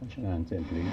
national anthem, please.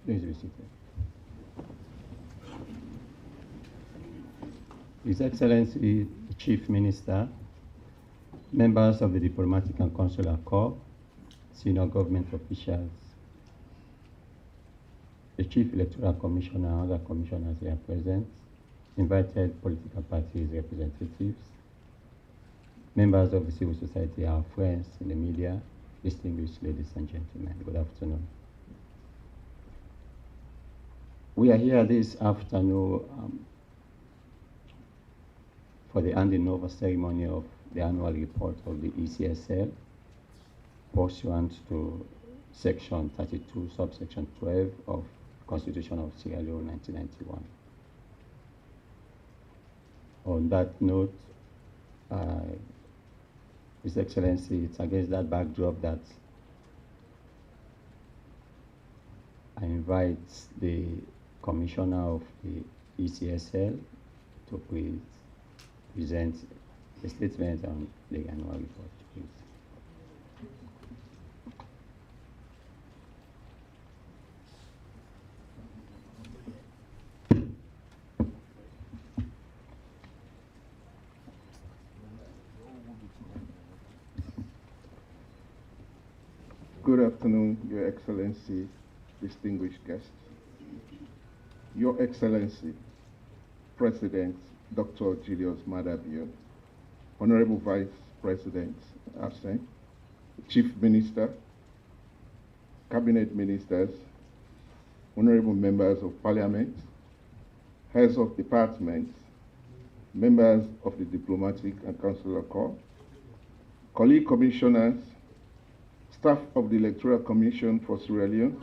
Please be seated. His Excellency the Chief Minister, members of the Diplomatic and Consular Corps, senior government officials, the Chief Electoral Commissioner and other commissioners here present, invited political parties representatives, members of the civil society, our friends in the media, distinguished ladies and gentlemen, good afternoon. We are here this afternoon for the handing over ceremony of the annual report of the ECSL, pursuant to Section 32, subsection 12 of the Constitution of Sierra Leone, 1991. On that note, His Excellency, it's against that backdrop that I invite the Commissioner of the ECSL to present a statement on the annual report, please. Good afternoon, Your Excellency, distinguished guests. Your Excellency, President Dr. Julius Maada, Honorable Vice President absent, Chief Minister, Cabinet Ministers, Honorable Members of Parliament, Heads of Departments, Members of the Diplomatic and Consular Corps, colleague commissioners, staff of the Electoral Commission for Sierra Leone,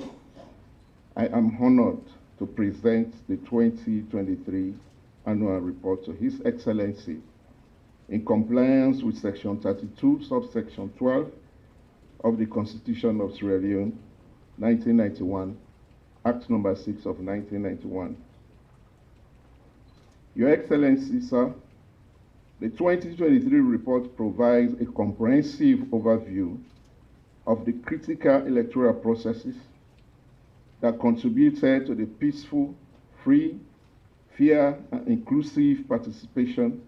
I am honored to present the 2023 annual report to His Excellency in compliance with Section 32, subsection 12 of the Constitution of Sierra Leone, 1991, Act number 6 of 1991. Your Excellency, sir, the 2023 report provides a comprehensive overview of the critical electoral processes that contributed to the peaceful, free, fair, and inclusive participation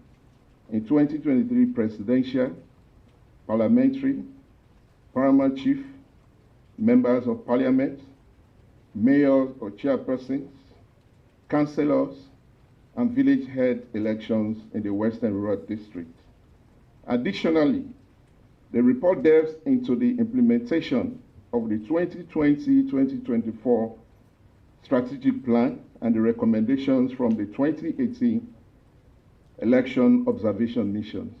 in 2023 presidential, parliamentary, paramount chief, members of parliament, mayors or chairpersons, councillors, and village head elections in the Western Rural District. Additionally, the report delves into the implementation of the 2020-2024 strategic plan and the recommendations from the 2018 election observation missions.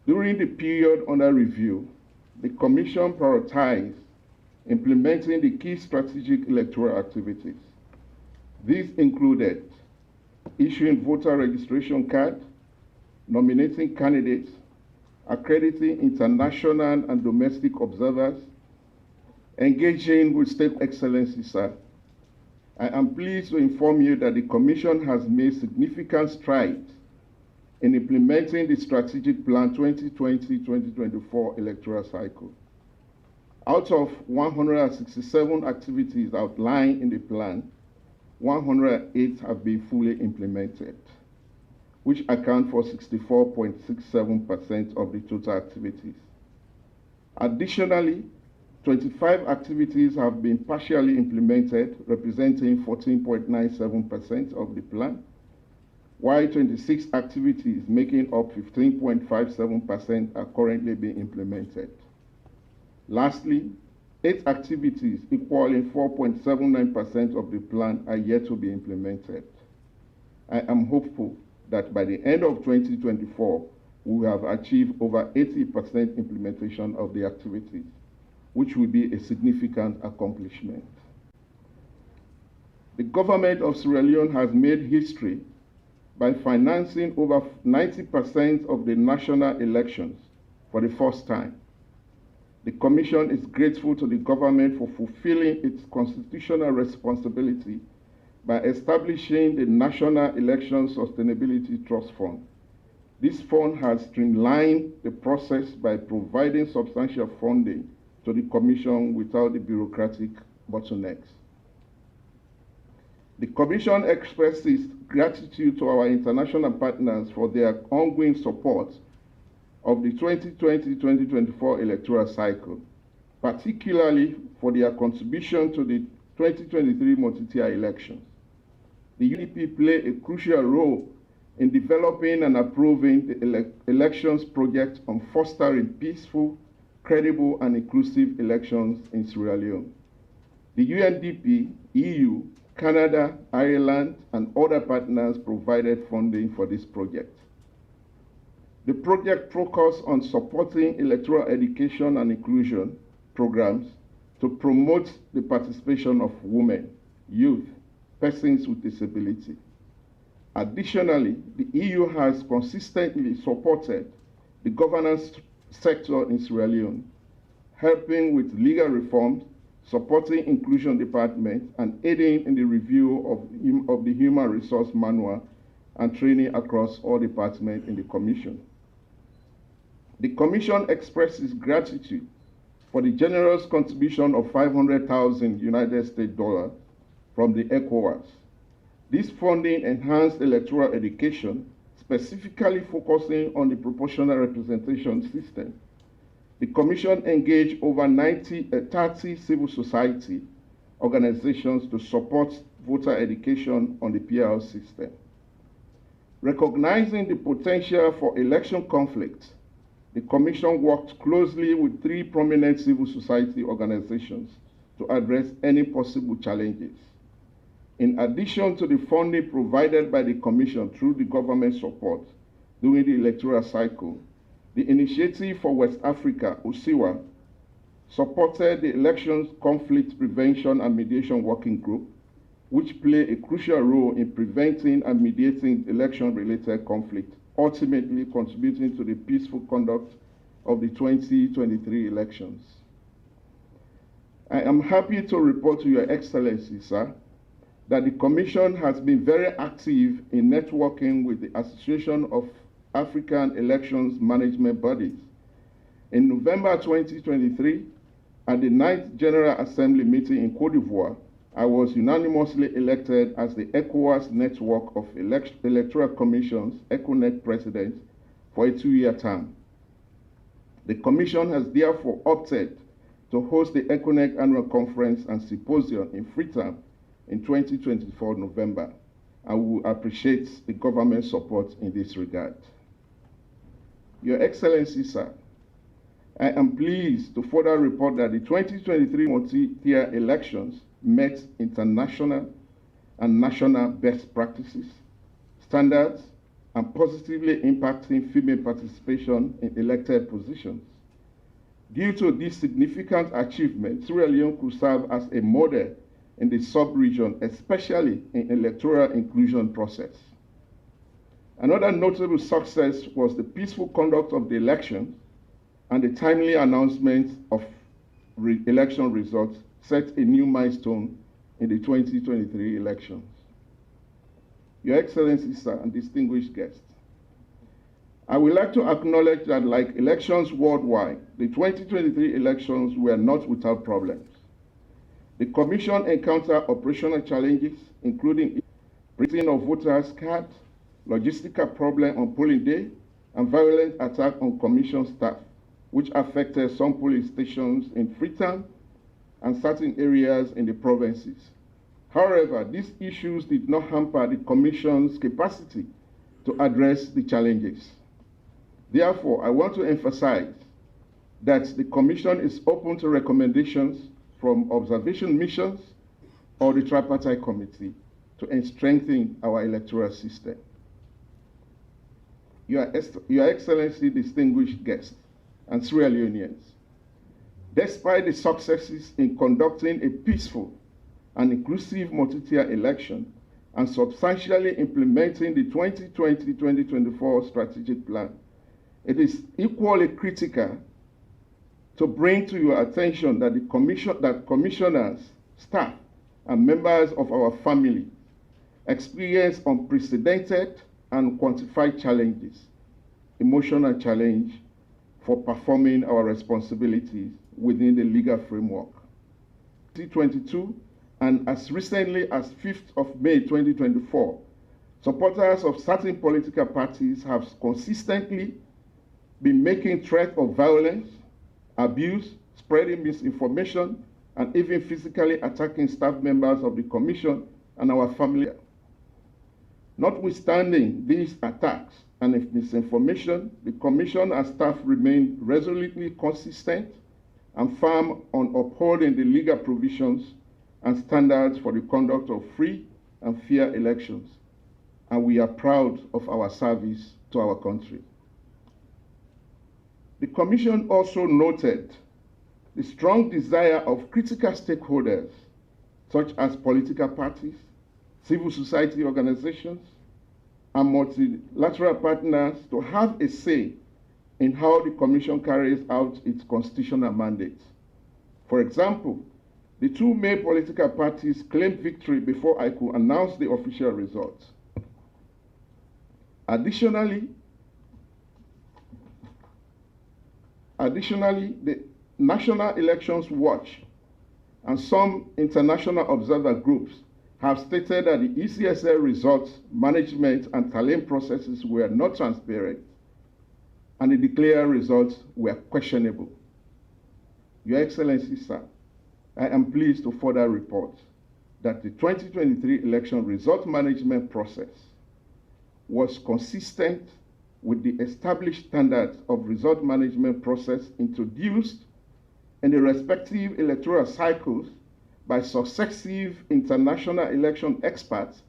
During the period under review, the Commission prioritized implementing the key strategic electoral activities. These included issuing voter registration cards, nominating candidates, accrediting international and domestic observers, engaging with state excellencies, sir. I am pleased to inform you that the Commission has made significant strides in implementing the Strategic Plan 2020-2024 electoral cycle. Out of 167 activities outlined in the plan, 108 have been fully implemented, which account for 64.67% of the total activities. Additionally, 25 activities have been partially implemented, representing 14.97% of the plan. while 26 activities making up 15.57% are currently being implemented. Lastly, 8 activities equaling 4.79% of the plan are yet to be implemented. I am hopeful that by the end of 2024, we will have achieved over 80% implementation of the activities, which will be a significant accomplishment. The government of Sierra Leone has made history by financing over 90% of the national elections for the first time. The Commission is grateful to the government for fulfilling its constitutional responsibility by establishing the National Election Sustainability Trust Fund. This fund has streamlined the process by providing substantial funding to the Commission without the bureaucratic bottlenecks. The Commission expresses gratitude to our international partners for their ongoing support of the 2020-2024 electoral cycle, particularly for their contribution to the 2023 multi-tier elections. The UNDP played a crucial role in developing and approving the elections project on fostering peaceful, credible, and inclusive elections in Sierra Leone. The UNDP, EU, Canada, Ireland, and other partners provided funding for this project. The project focused on supporting electoral education and inclusion programs to promote the participation of women, youth, persons with disability. Additionally, the EU has consistently supported the governance sector in Sierra Leone, helping with legal reforms, supporting inclusion department, and aiding in the review of the human resource manual and training across all departments in the Commission. The Commission expresses gratitude for the generous contribution of 500,000 United States dollars from the ECOWAS. This funding enhanced electoral education, specifically focusing on the proportional representation system. The Commission engaged over 30 civil society organizations to support voter education on the PRL system. Recognizing the potential for election conflicts, the Commission worked closely with 3 prominent civil society organizations to address any possible challenges. In addition to the funding provided by the Commission through the government support during the electoral cycle, the Initiative for West Africa, USIWA, supported the Elections Conflict Prevention and Mediation Working Group, which play a crucial role in preventing and mediating election-related conflict, ultimately contributing to the peaceful conduct of the 2023 elections. I am happy to report to Your Excellency, sir, that the Commission has been very active in networking with the Association of African Elections Management Bodies. In November 2023, at the 9th General Assembly meeting in Côte d'Ivoire, I was unanimously elected as the ECOWAS Network of Electoral Commissions, ECONEC President, for a 2-year term. The Commission has therefore opted to host the ECONEC Annual Conference and Symposium in Freetown in 2024 November, and we appreciate the government support in this regard. Your Excellency, sir, I am pleased to further report that the 2023 multi-tier elections met international and national best practices, standards, and positively impacting female participation in elected positions. Due to this significant achievement, Sierra Leone could serve as a model in the sub-region, especially in electoral inclusion process. Another notable success was the peaceful conduct of the elections and the timely announcement of election results set a new milestone in the 2023 elections. Your Excellency, sir, and distinguished guests, I would like to acknowledge that, like elections worldwide, the 2023 elections were not without problems. The Commission encountered operational challenges, including printing of voters' cards, logistical problems on polling day, and violent attack on Commission staff, which affected some polling stations in Freetown and certain areas in the provinces. However, these issues did not hamper the Commission's capacity to address the challenges. Therefore, I want to emphasize that the Commission is open to recommendations from observation missions or the tripartite committee to strengthen our electoral system. Your Excellency, distinguished guests, and Sierra Leoneans, despite the successes in conducting a peaceful and inclusive multi-tier election and substantially implementing the 2020-2024 strategic plan, it is equally critical to bring to your attention that commissioners, staff, and members of our family experience unprecedented and quantified challenges, emotional challenge for performing our responsibilities within the legal framework. 2022, and as recently as 5th of May 2024, supporters of certain political parties have consistently been making threats of violence, abuse, spreading misinformation, and even physically attacking staff members of the Commission and our family. Notwithstanding these attacks and misinformation, the Commission and staff remain resolutely consistent and firm on upholding the legal provisions and standards for the conduct of free and fair elections, and we are proud of our service to our country. The Commission also noted the strong desire of critical stakeholders, such as political parties, civil society organizations, and multilateral partners, to have a say in how the Commission carries out its constitutional mandate. For example, the two main political parties claimed victory before I could announce the official results. Additionally, the National Elections Watch and some international observer groups have stated that the ECSL results management and tallying processes were not transparent and the declared results were questionable. Your Excellency, sir, I am pleased to further report that the 2023 election result management process was consistent with the established standards of result management process introduced in the respective electoral cycles by successive international election experts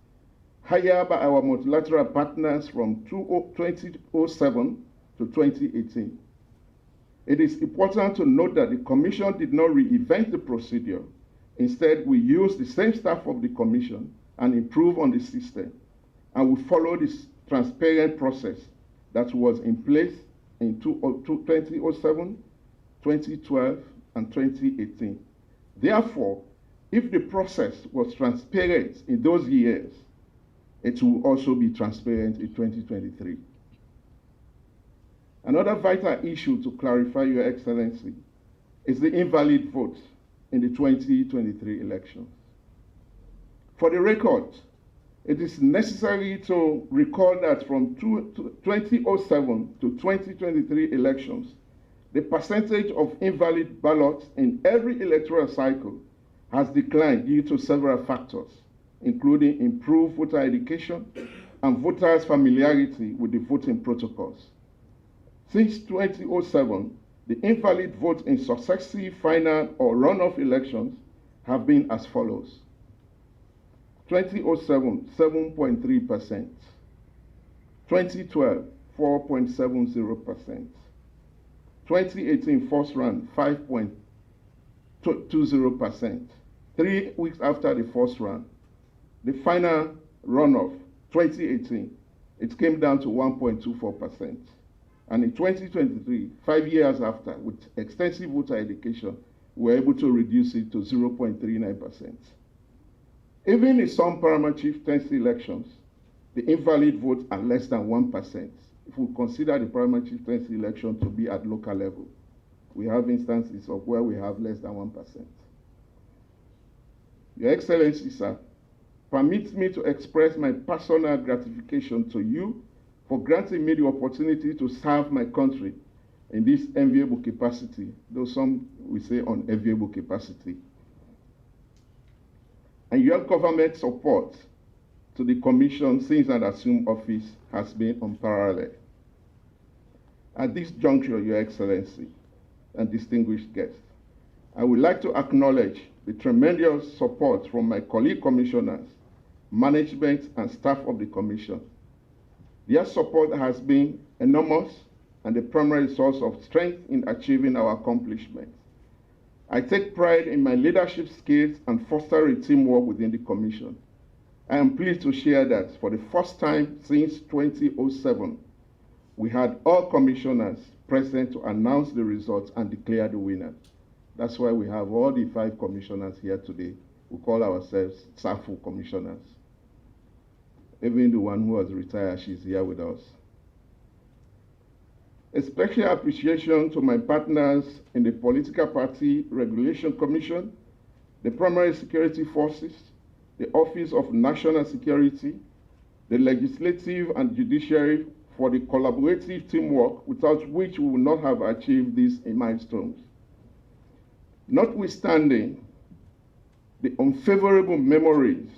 hired by our multilateral partners from 2007 to 2018. It is important to note that the Commission did not reinvent the procedure. Instead, we used the same staff of the Commission and improved on the system, and we followed this transparent process that was in place in 2007, 2012, and 2018. Therefore, if the process was transparent in those years, it will also be transparent in 2023. Another vital issue to clarify, Your Excellency, is the invalid vote in the 2023 elections. For the record, it is necessary to recall that from 2007 to 2023 elections, the percentage of invalid ballots in every electoral cycle has declined due to several factors, including improved voter education and voters' familiarity with the voting protocols. Since 2007, the invalid vote in successive final or runoff elections have been as follows. 2007, 7.3%. 2012, 4.70%. 2018 first round, 5.20%. 3 weeks after the first round, the final runoff, 2018, it came down to 1.24%. And in 2023, 5 years after, with extensive voter education, we were able to reduce it to 0.39%. Even in some paramount chieftaincy elections, the invalid votes are less than 1%. If we consider the paramount chieftaincy election to be at local level, we have instances of where we have less than 1%. Your Excellency, sir, permit me to express my personal gratification to you for granting me the opportunity to serve my country in this enviable capacity, though some will say unenviable capacity. And your government support to the Commission since I assumed office has been unparalleled. At this juncture, Your Excellency and distinguished guests, I would like to acknowledge the tremendous support from my colleague commissioners, management, and staff of the Commission. Their support has been enormous and the primary source of strength in achieving our accomplishments. I take pride in my leadership skills and foster a teamwork within the Commission. I am pleased to share that for the first time since 2007, we had all commissioners present to announce the results and declare the winner. That's why we have all the 5 commissioners here today. We call ourselves SAFU commissioners. Even the one who has retired, she's here with us. A special appreciation to my partners in the Political Party Regulation Commission, the Primary Security Forces, the Office of National Security, the Legislative and Judiciary for the collaborative teamwork without which we would not have achieved these milestones. Notwithstanding the unfavorable memories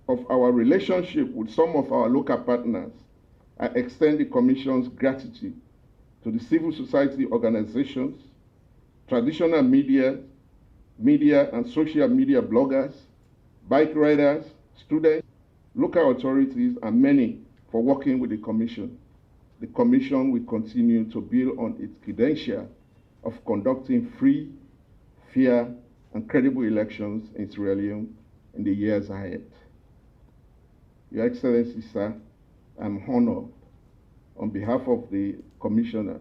of our relationship with some of our local partners, I extend the Commission's gratitude to the civil society organizations, traditional media and social media bloggers, bike riders, students, local authorities, and many for working with the Commission. The Commission will continue to build on its credential of conducting free, fair, and credible elections in Sierra Leone in the years ahead. Your Excellency, sir, I'm honored on behalf of the Commissioner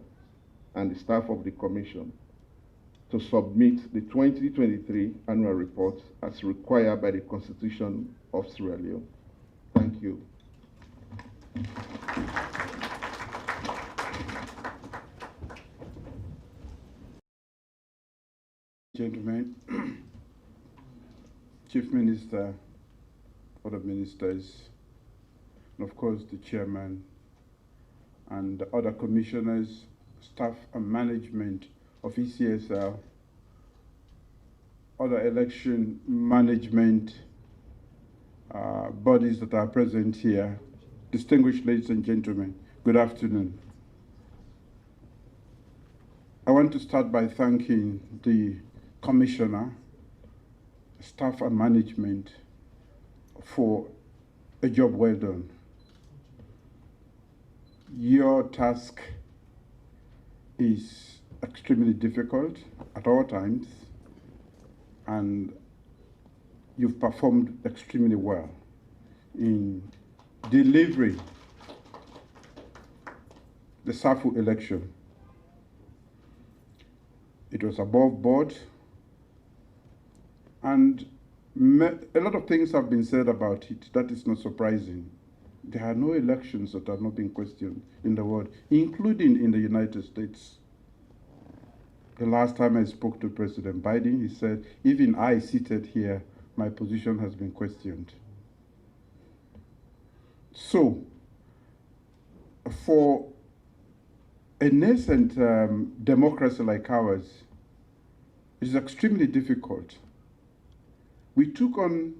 and the staff of the Commission to submit the 2023 annual report as required by the Constitution of Sierra Leone. Thank you. Gentlemen, Chief Minister, other ministers, and of course the chairman and the other commissioners, staff and management of ECSL, other election management bodies that are present here, distinguished ladies and gentlemen, good afternoon. I want to start by thanking the Commissioner, staff and management for a job well done. Your task is extremely difficult at all times, and you've performed extremely well in delivering the SAFU election. It was above board, and a lot of things have been said about it. That is not surprising. There are no elections that have not been questioned in the world, including in the United States. The last time I spoke to President Biden, he said, even I seated here, my position has been questioned. So, for a nascent democracy like ours, it is extremely difficult. We took on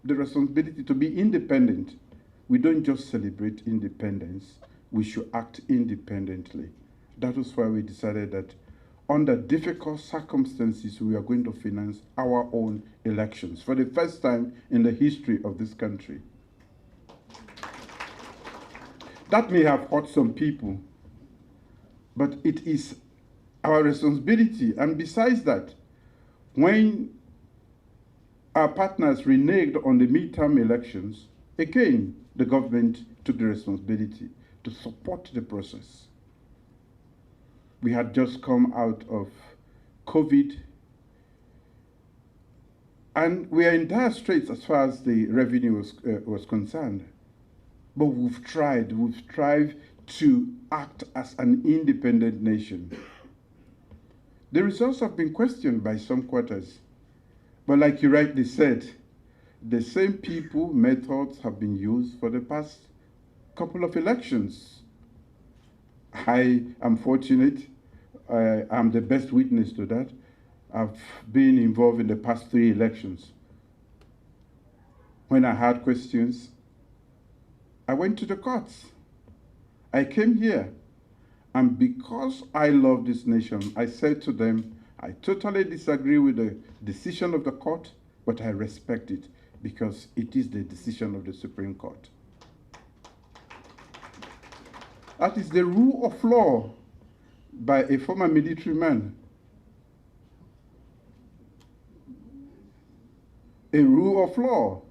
the responsibility to be independent. We don't just celebrate independence, we should act independently. That was why we decided that under difficult circumstances, we are going to finance our own elections for the first time in the history of this country. That may have hurt some people, but it is our responsibility. And besides that, when our partners reneged on the midterm elections, again, the government took the responsibility to support the process. We had just come out of COVID, and we are in dire straits as far as the revenue was concerned. But we've strived to act as an independent nation. The results have been questioned by some quarters, but like you rightly said, the same people, methods have been used for the past couple of elections. I am fortunate. I am the best witness to that. I've been involved in the past 3 elections. When I had questions, I went to the courts. I came here. And because I love this nation, I said to them, I totally disagree with the decision of the court, but I respect it because it is the decision of the Supreme Court. That is the rule of law by a former military man. A rule of law,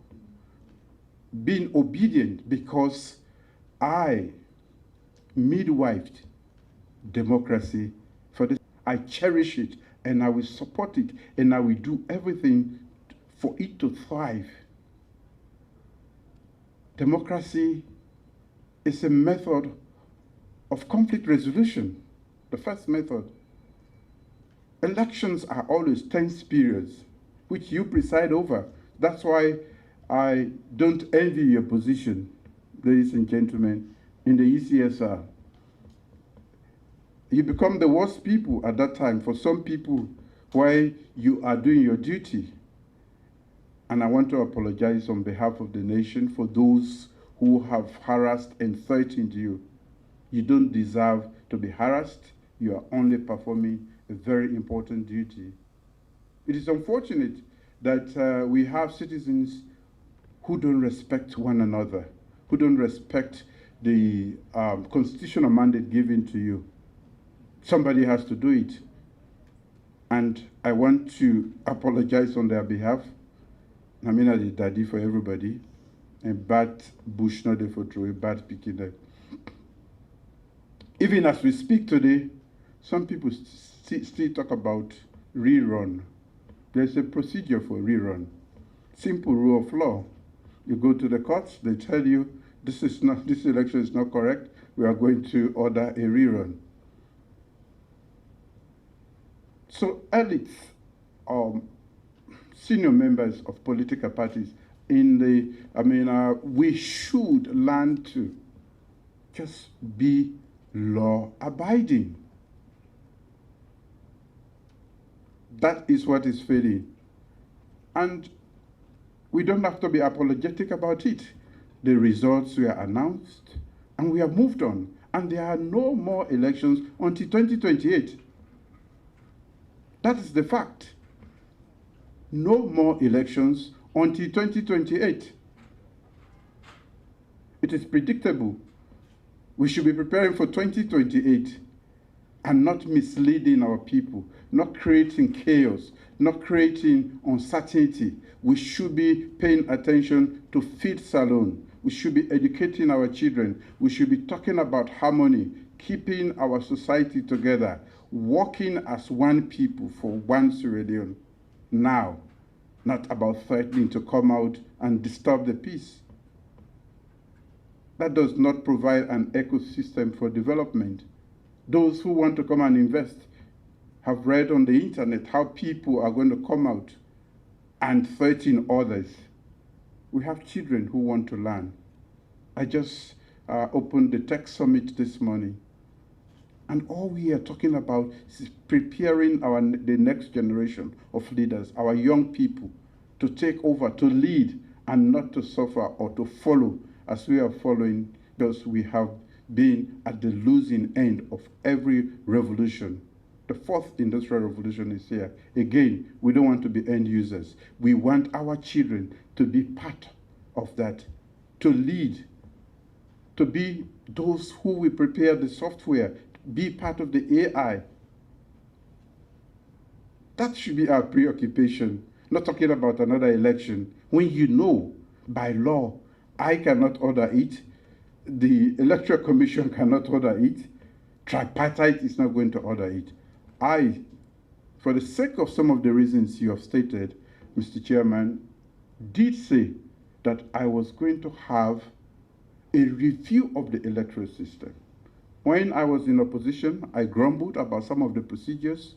being obedient because I midwifed democracy for this. I cherish it and I will support it and I will do everything for it to thrive. Democracy is a method of conflict resolution. The first method. Elections are always tense periods, which you preside over. That's why I don't envy your position, ladies and gentlemen, in the ECSL. You become the worst people at that time for some people while you are doing your duty. And I want to apologize on behalf of the nation for those who have harassed and threatened you. You don't deserve to be harassed. You are only performing a very important duty. It is unfortunate that we have citizens who don't respect one another, who don't respect the constitutional mandate given to you. Somebody has to do it. And I want to apologize on their behalf. I mean, I did daddy for everybody. And bad bush not there for Troy, bad picking them. Even as we speak today, some people still talk about rerun. There's a procedure for rerun. Simple rule of law. You go to the courts, they tell you this election is not correct. We are going to order a rerun. So elites, senior members of political parties we should learn to just be law-abiding. That is what is failing. And we don't have to be apologetic about it. The results were announced, and we have moved on. And there are no more elections until 2028. That is the fact. No more elections until 2028. It is predictable. We should be preparing for 2028 and not misleading our people, not creating chaos, not creating uncertainty. We should be paying attention to feed Salon. We should be educating our children. We should be talking about harmony, keeping our society together, working as one people for one Sierra Leone now, not about threatening to come out and disturb the peace. That does not provide an ecosystem for development. Those who want to come and invest have read on the internet how people are going to come out and threaten others. We have children who want to learn. I just opened the Tech Summit this morning. And all we are talking about is preparing the next generation of leaders, our young people, to take over, to lead, and not to suffer or to follow as we are following, because we have been at the losing end of every revolution. The fourth industrial revolution is here. Again, we don't want to be end users. We want our children to be part of that, to lead, to be those who will prepare the software, be part of the AI. That should be our preoccupation, not talking about another election. When you know, by law, I cannot order it, the Electoral Commission cannot order it, tripartite is not going to order it. I, for the sake of some of the reasons you have stated, Mr. Chairman, did say that I was going to have a review of the electoral system. When I was in opposition, I grumbled about some of the procedures.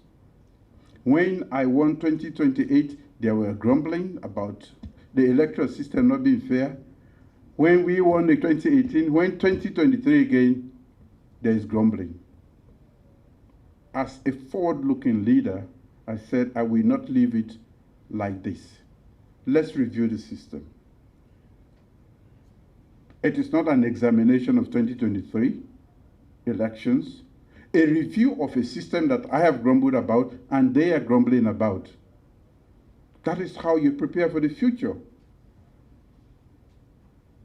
When I won 2028, there were grumbling about the electoral system not being fair. When we won the 2018, when 2023 again, there is grumbling. As a forward-looking leader, I said I will not leave it like this. Let's review the system. It is not an examination of 2023 elections, a review of a system that I have grumbled about and they are grumbling about. That is how you prepare for the future.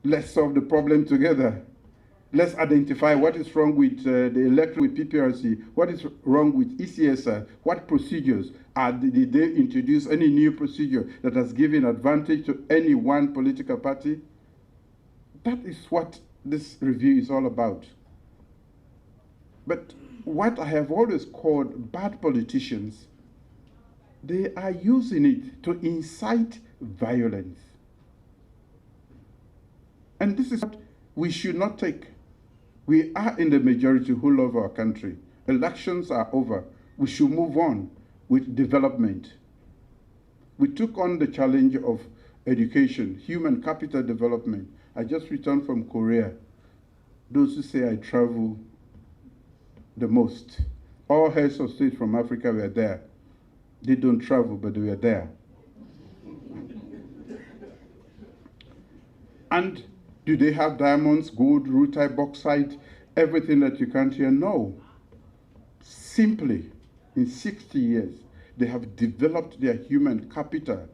Let's solve the problem together. Let's identify what is wrong with the electoral with PPRC, what is wrong with ECSL, what procedures did they introduce any new procedure that has given advantage to any one political party? That is what this review is all about. But what I have always called bad politicians, they are using it to incite violence. And this is what we should not take. We are in the majority who love our country. Elections are over. We should move on with development. We took on the challenge of education, human capital development. I just returned from Korea. Those who say I travel the most. All heads of state from Africa were there. They don't travel, but they were there. And do they have diamonds, gold, rutile, bauxite, everything that you can't hear? No. Simply, in 60 years, they have developed their human capital,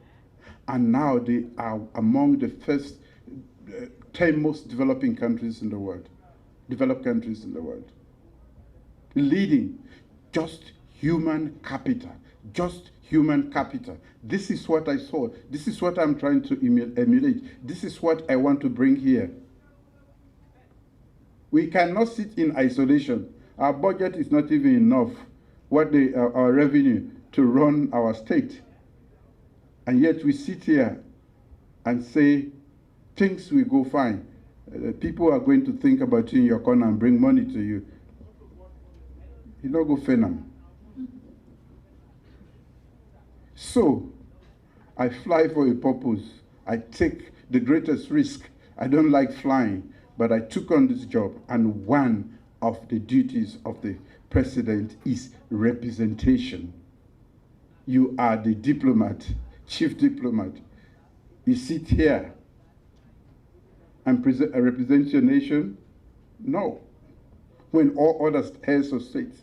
and now they are among the first 10 most developing countries in the world, developed countries in the world. Leading just human capital, just human capital. This is what I saw. This is what I'm trying to emulate. This is what I want to bring here. We cannot sit in isolation. Our budget is not even enough, our revenue to run our state. And yet we sit here and say, things will go fine. People are going to think about you in your corner and bring money to you. You don't go phenom. So, I fly for a purpose. I take the greatest risk. I don't like flying, but I took on this job, and one of the duties of the president is representation. You are the diplomat, chief diplomat. You sit here and represent your nation? No. When all other heads of state,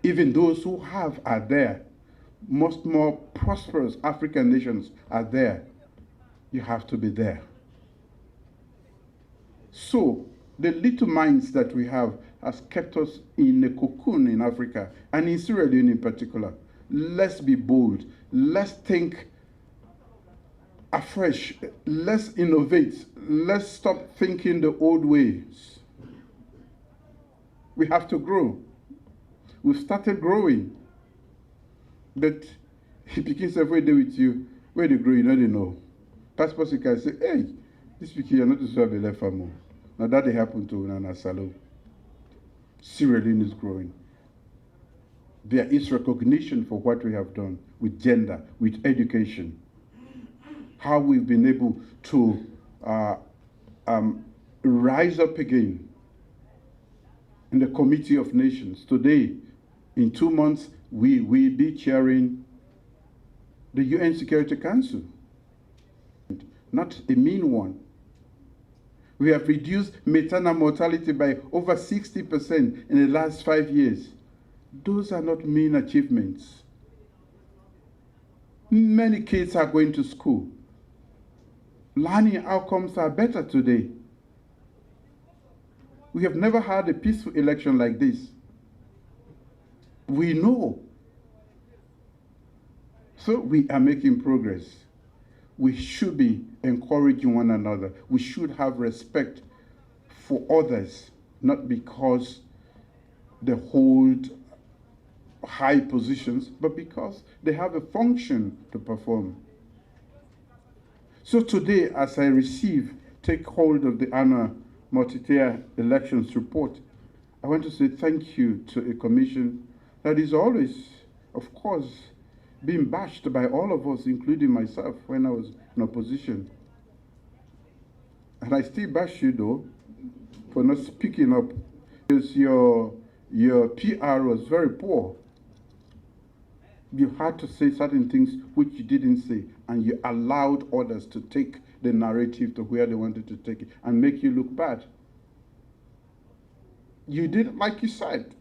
even those who have, are there, most more prosperous African nations are there, you have to be there. So, the little minds that we have has kept us in a cocoon in Africa, and in Sierra Leone in particular. Let's be bold. Let's think afresh. Let's innovate. Let's stop thinking the old ways. We have to grow. We've started growing. But he begins every day with you. Where they grow, you know. Passport, you can say, hey, this speaking, you're not to serve a left family. Now that they happen to Nana Salo. Sierra Leone is growing. There is recognition for what we have done with gender, with education. How we've been able to rise up again in the Committee of Nations. Today, in 2 months, we will be chairing the UN Security Council. Not a mean one. We have reduced maternal mortality by over 60% in the last 5 years. Those are not mean achievements. Many kids are going to school. Learning outcomes are better today. We have never had a peaceful election like this. We know. So we are making progress. We should be encouraging one another. We should have respect for others, not because they hold high positions, but because they have a function to perform. So today, as I take hold of the annual multi-tier elections report, I want to say thank you to a commission that is always, of course, being bashed by all of us, including myself, when I was in opposition. And I still bash you, though, for not speaking up, because your PR was very poor. You had to say certain things which you didn't say, and you allowed others to take the narrative to where they wanted to take it and make you look bad. You did like you said.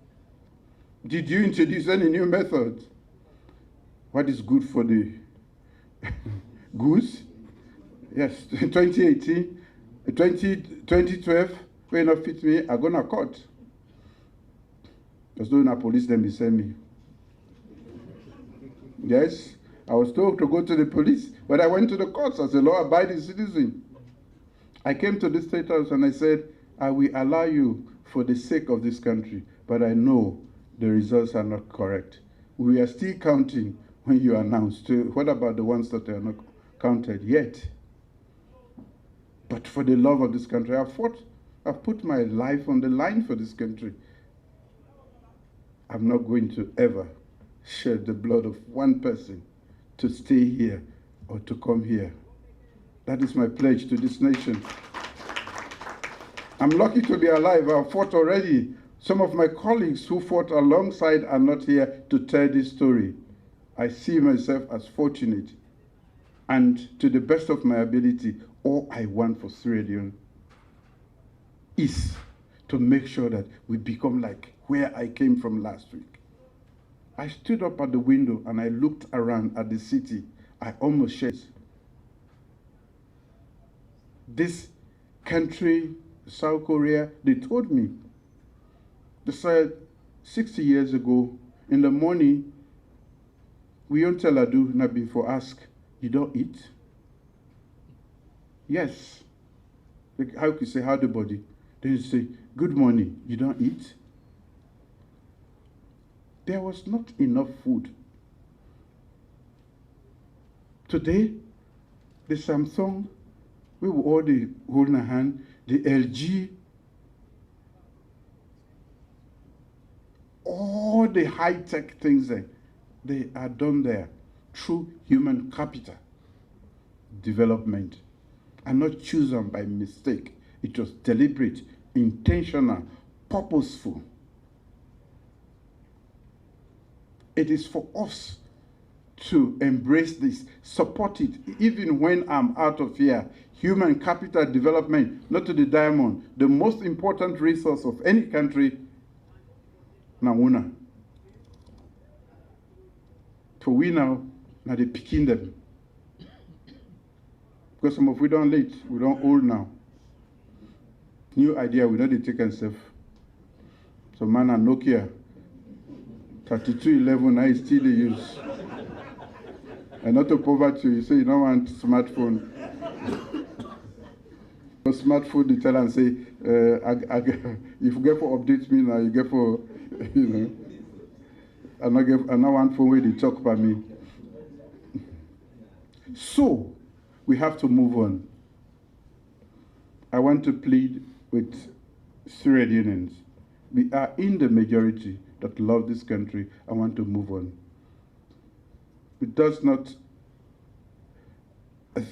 Did you introduce any new methods? What is good for the goose? Yes, 2018, 2012, when not fit me, I gonna court. There's no police, then they send me. Yes, I was told to go to the police, but I went to the courts as a law-abiding citizen. I came to the State House and I said, I will allow you for the sake of this country, but I know the results are not correct. We are still counting when you announce. What about the ones that are not counted yet? But for the love of this country, I've put my life on the line for this country. I'm not going to ever shed the blood of one person to stay here or to come here. That is my pledge to this nation. I'm lucky to be alive. I've fought already. Some of my colleagues who fought alongside are not here to tell this story. I see myself as fortunate. And to the best of my ability, all I want for Sierra Leone is to make sure that we become like where I came from last week. I stood up at the window and I looked around at the city. I almost shed. This country, South Korea, they told me, they said 60 years ago, in the morning, we don't tell Adu, not before ask, you don't eat? Yes. Like, how can you say, how the body? Then you say, good morning, you don't eat? There was not enough food. Today, the Samsung, we were all holding a hand, the LG, all the high-tech things there, they are done there through human capital development and not chosen by mistake. It was deliberate, intentional, purposeful. It is for us to embrace this, support it, even when I'm out of here. Human capital development, not to the diamond, the most important resource of any country, Nawuna. For we now they picking them. Because some of we don't late, we don't old now. New idea, we know they take and self. So man and Nokia, 3211, I still they use. And not to poverty, you say you don't want smartphone. For smartphone, they tell and say, if you get for update me now, you get for, you know. I not want phone where they talk about me. So, we have to move on. I want to plead with Sierra Leoneans. We are in the majority that love this country. I want to move on. It does not,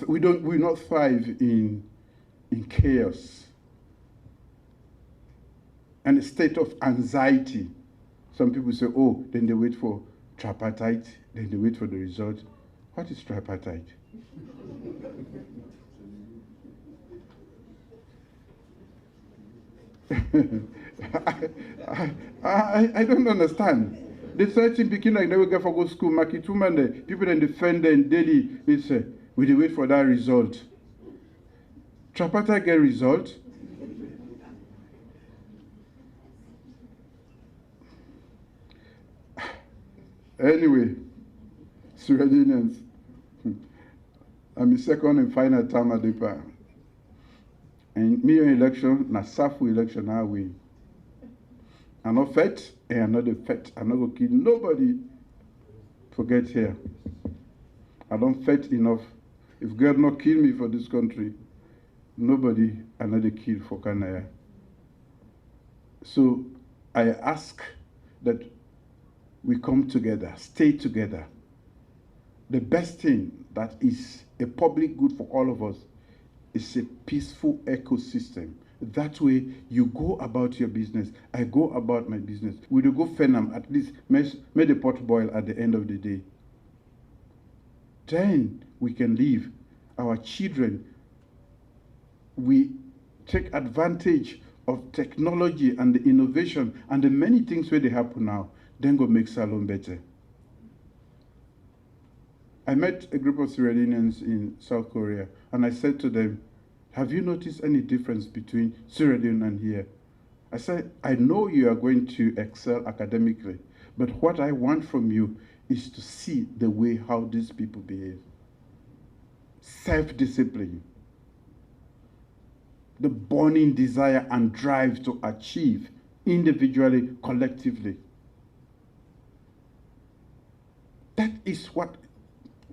we not thrive in chaos and a state of anxiety. Some people say, oh, then they wait for tripartite, then they wait for the result. What is tripartite? I don't understand. The certain begin like they will get for go school, Makituman, people then defend them daily. They say, we dey wait for that result. Tripartite get result. Anyway, Sierra Leoneans, I'm the second and final term at the power. And me election, na Safu election, I win. I'm not fat, and I'm not a fat. I'm not going to kill nobody to get here. I don't fat enough. If God not kill me for this country, nobody another kill for Canada. So I ask that we come together, stay together. The best thing that is a public good for all of us is a peaceful ecosystem. That way, you go about your business. I go about my business. We do go fenam, at least make the pot boil at the end of the day. Then we can leave our children we take advantage of technology and the innovation and the many things where they happen now, then go make Salone better. I met a group of Sierra Leoneans in South Korea, and I said to them, have you noticed any difference between Sierra Leone and here? I said, I know you are going to excel academically, but what I want from you is to see the way how these people behave. Self-discipline, the burning desire and drive to achieve individually, collectively. That is what,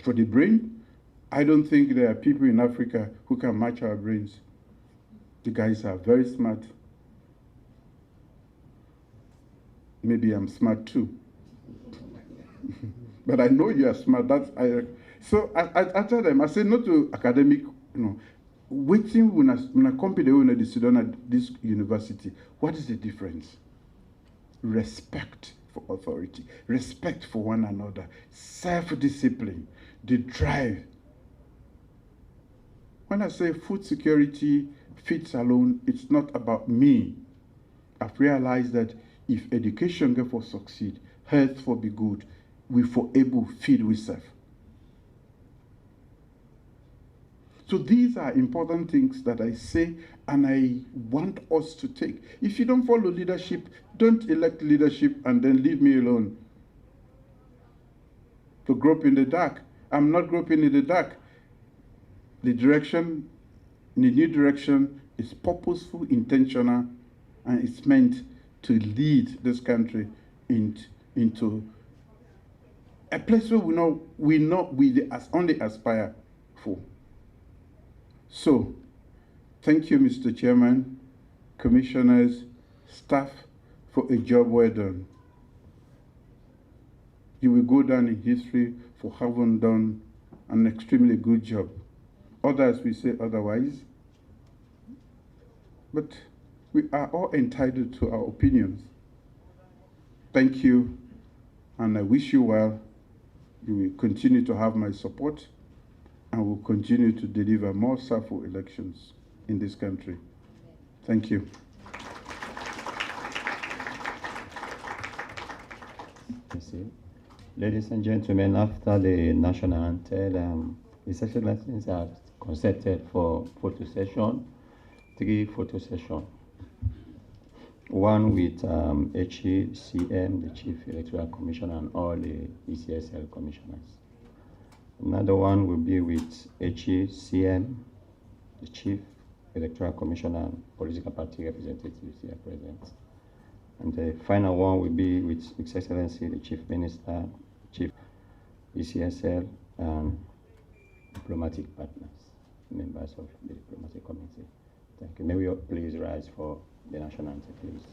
for the brain, I don't think there are people in Africa who can match our brains. The guys are very smart. Maybe I'm smart too. But I know you are smart. So I tell them, I say, not to academic, waiting when I compete when I student at this university, what is the difference? Respect for authority, respect for one another, self-discipline, the drive. When I say food security, feed alone, it's not about me. I've realized that if education get for succeed, health for be good, we for able feed we self. So these are important things that I say and I want us to take. If you don't follow leadership, don't elect leadership and then leave me alone. To grope in the dark. I'm not groping in the dark. The direction, the new direction is purposeful, intentional, and it's meant to lead this country into a place where we only aspire for. So, thank you, Mr. Chairman, commissioners, staff, for a job well done. You will go down in history for having done an extremely good job. Others will say otherwise, but we are all entitled to our opinions. Thank you, and I wish you well. You will continue to have my support, and will continue to deliver more SAFO elections in this country. Thank you. Ladies and gentlemen, after the national anthem, the session lessons are concerted for photo session, 3 photo sessions. One with HECM, the Chief Electoral Commissioner, and all the ECSL commissioners. Another one will be with HECM, the Chief Electoral Commissioner, and political party representatives here present. And the final one will be with His Excellency, the Chief Minister, Chief ECSL, and diplomatic partners, members of the diplomatic committee. Thank you. May we all please rise for the national anthem, please.